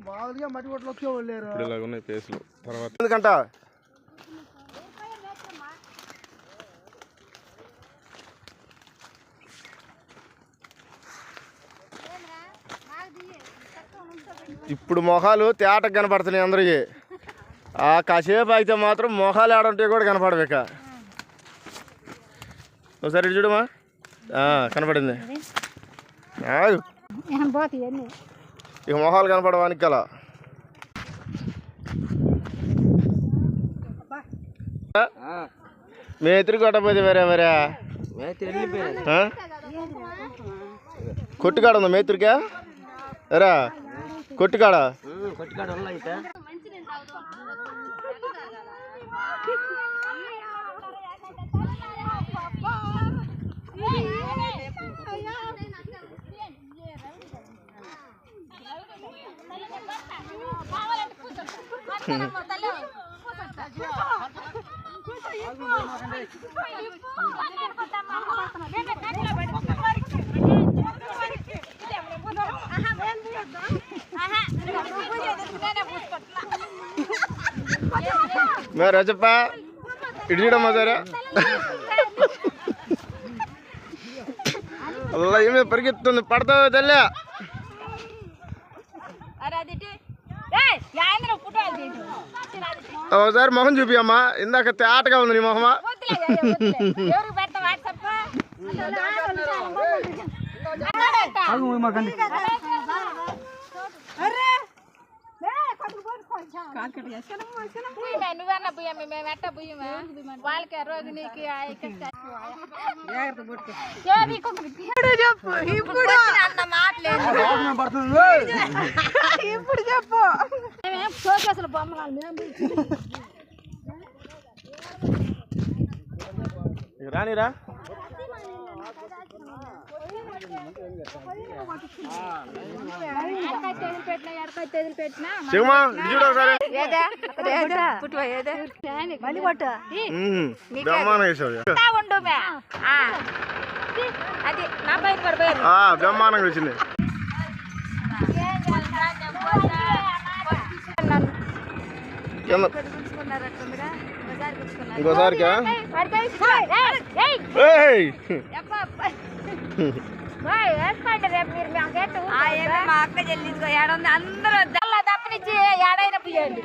బాగా మట్టి కొట్లు వచ్చేవాళ్ళు ఇలాగ ఉన్నాయి పేసులు. తర్వాత ఎందుకంట ఇప్పుడు మొహాలు తేటకు కనపడుతున్నాయి అందరికి. కాసేపు అయితే మాత్రం మొహాలు ఆడంటే కూడా కనపడవేక. ఒకసారి ఇటు చూడమా, కనపడింది. ఇక మొహాలు కనపడవానికి కల మేతిరి కొట్టపోతే మరే కొట్టుకాడ ఉందా మేతిరికా? ఎరా కొట్టుకాడ మే రజప్ప ఇటు చూడమ్మా సరే. అలా ఏమే పరిగెత్తుంది, పడతావు తల్లి. ఒకసారి మొహం చూపియమ్మా, ఇందాక తేటగా ఉంది నీ మొహమా. నువ్వన్నా పోయాము, మేము ఎట్ట పోయామా వాళ్ళకి రోజు నీకు అన్న మాటలేదు. ఇప్పుడు చెప్పు షోకేసులు బొమ్మలు రానిరా. బ్రహ్మాండంగా వచ్చింది. ఇంకోసారికా మా అక్క చెల్లి అందరూ తప్పనిచ్చి ఏడైనా పోయండి.